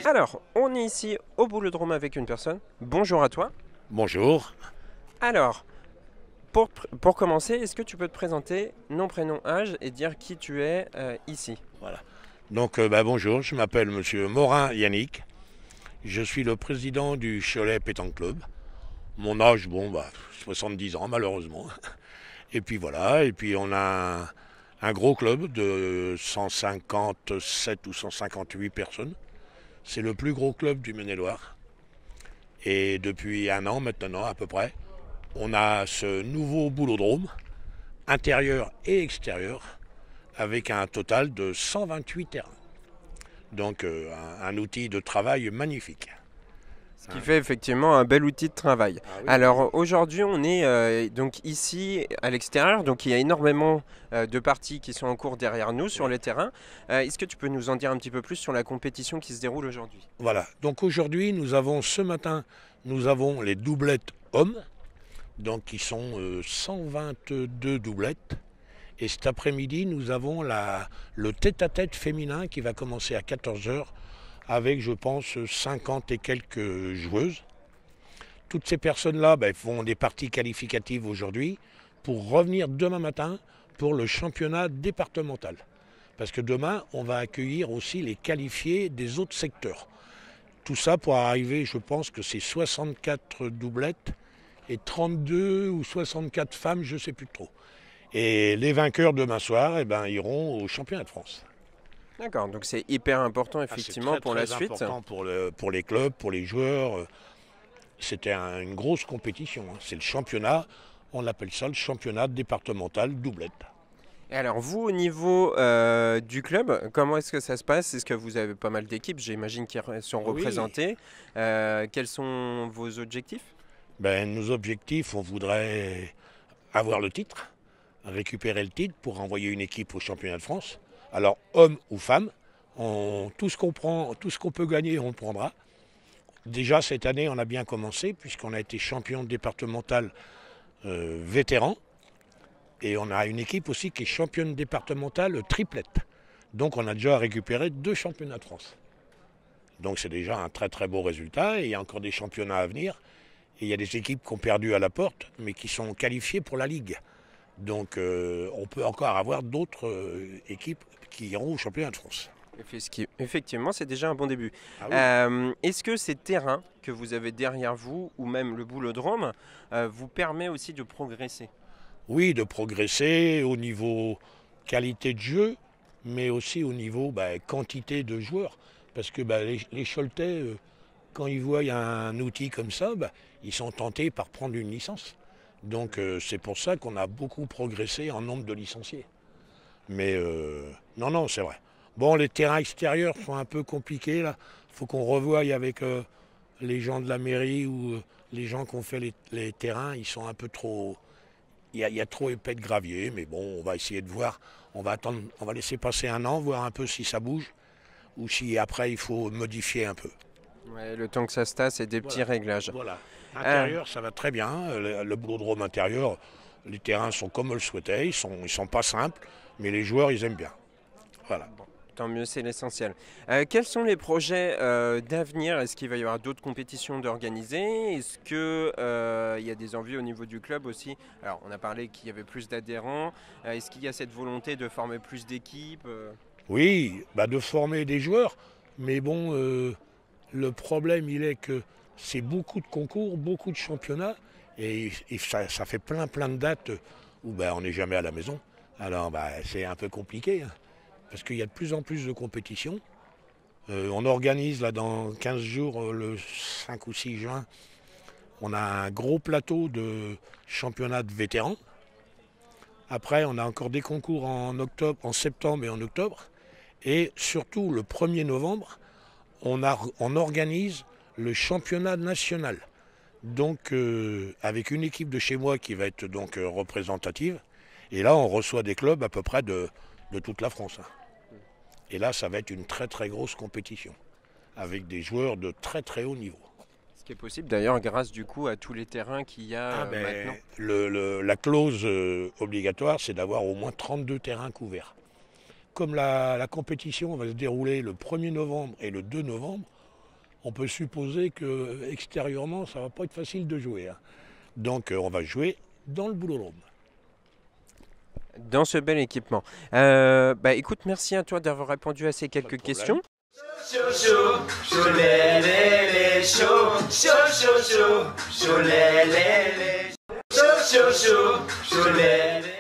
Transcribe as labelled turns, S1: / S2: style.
S1: Alors, on est ici au Boulodrome avec une personne. Bonjour à toi.
S2: Bonjour.
S1: Alors, pour commencer, est-ce que tu peux te présenter, nom, prénom, âge et dire qui tu es ici?
S2: Voilà. Donc, bonjour, je m'appelle Monsieur Morin Yannick. Je suis le président du Cholet Pétanque Club. Mon âge, 70 ans malheureusement. Et puis voilà, et puis on a un gros club de 157 ou 158 personnes. C'est le plus gros club du Maine-et-Loire. Et depuis un an maintenant à peu près, on a ce nouveau boulodrome, intérieur et extérieur, avec un total de 128 terrains. Donc un outil de travail magnifique.
S1: Ce qui fait effectivement un bel outil de travail.
S2: Ah oui.
S1: Alors aujourd'hui on est donc ici à l'extérieur, donc il y a énormément de parties qui sont en cours derrière nous sur les terrains. Est-ce que tu peux nous en dire un petit peu plus sur la compétition qui se déroule aujourd'hui?
S2: Voilà, donc aujourd'hui ce matin, nous avons les doublettes hommes, donc qui sont 122 doublettes. Et cet après-midi, nous avons le tête-à-tête féminin qui va commencer à 14h avec, je pense, 50 et quelques joueuses. Toutes ces personnes-là font des parties qualificatives aujourd'hui pour revenir demain matin pour le championnat départemental. Parce que demain, on va accueillir aussi les qualifiés des autres secteurs. Tout ça pour arriver, je pense que c'est 64 doublettes et 32 ou 64 femmes, je ne sais plus trop. Et les vainqueurs demain soir iront au championnat de France.
S1: D'accord, donc c'est hyper important effectivement pour la suite.
S2: C'est important pour les clubs, pour les joueurs. C'était une grosse compétition. C'est le championnat, on appelle ça le championnat départemental doublette.
S1: Et alors vous au niveau du club, comment est-ce que ça se passe? Est-ce que vous avez pas mal d'équipes, j'imagine, qui sont représentées? Quels sont vos objectifs?
S2: Nos objectifs, on voudrait avoir le titre, récupérer le titre pour envoyer une équipe au championnat de France. Alors, hommes ou femmes, tout ce qu'on peut gagner, on le prendra. Déjà, cette année, on a bien commencé, puisqu'on a été champion départemental vétéran. Et on a une équipe aussi qui est championne départementale triplette. Donc, on a déjà récupéré 2 championnats de France. Donc, c'est déjà un très très beau résultat. Et il y a encore des championnats à venir. Et il y a des équipes qui ont perdu à la porte, mais qui sont qualifiées pour la Ligue. Donc, on peut encore avoir d'autres équipes qui iront au championnat de France.
S1: Effectivement, c'est déjà un bon début.
S2: Ah oui.
S1: Est-ce que ces terrains que vous avez derrière vous, ou même le boulodrome, vous permet aussi de progresser?
S2: Oui, de progresser au niveau qualité de jeu, mais aussi au niveau quantité de joueurs. Parce que les Choletais, quand ils voient un outil comme ça, ils sont tentés par prendre une licence. Donc c'est pour ça qu'on a beaucoup progressé en nombre de licenciés. Mais non, c'est vrai. Bon, les terrains extérieurs sont un peu compliqués là. Il faut qu'on revoie avec les gens de la mairie ou les gens qui ont fait les terrains. Ils sont un peu trop... Il y a trop épais de gravier, mais bon, on va essayer de voir. On va attendre, on va laisser passer un an, voir un peu si ça bouge ou si après il faut modifier un peu.
S1: Ouais, le temps que ça se tasse et des petits réglages.
S2: Voilà. Intérieur, ça va très bien. Le boulodrome intérieur, les terrains sont comme on le souhaitait. Ils sont pas simples, mais les joueurs, ils aiment bien. Voilà.
S1: Bon, tant mieux, c'est l'essentiel. Quels sont les projets d'avenir? Est-ce qu'il va y avoir d'autres compétitions d'organiser? Est-ce qu'il y a des envies au niveau du club aussi? Alors, on a parlé qu'il y avait plus d'adhérents. Est-ce qu'il y a cette volonté de former plus d'équipes?
S2: Oui, de former des joueurs. Mais bon, le problème, il est que c'est beaucoup de concours, beaucoup de championnats. Et ça fait plein de dates où on n'est jamais à la maison. Alors, c'est un peu compliqué. Hein. Parce qu'il y a de plus en plus de compétitions. On organise là dans 15 jours, le 5 ou 6 juin, on a un gros plateau de championnat de vétérans. Après, on a encore des concours en septembre et en octobre. Et surtout, le 1er novembre, on organise le championnat national. Donc, avec une équipe de chez moi qui va être donc représentative. Et là, on reçoit des clubs à peu près de toute la France. Hein. Et là, ça va être une très très grosse compétition. avec des joueurs de très très haut niveau.
S1: Ce qui est possible d'ailleurs grâce du coup à tous les terrains qu'il y a maintenant.
S2: La clause obligatoire, c'est d'avoir au moins 32 terrains couverts. Comme la compétition va se dérouler le 1er novembre et le 2 novembre, on peut supposer qu'extérieurement, ça ne va pas être facile de jouer. Hein. Donc on va jouer dans le boulodrome.
S1: Dans ce bel équipement. Écoute, merci à toi d'avoir répondu à ces quelques questions.
S3: Chaud, chaud, chaud, lé, lé, lé, chaud, chaud, chaud, chaud, chaud, lé, lé, lé, chaud, chaud, chaud, chaud, lé, lé.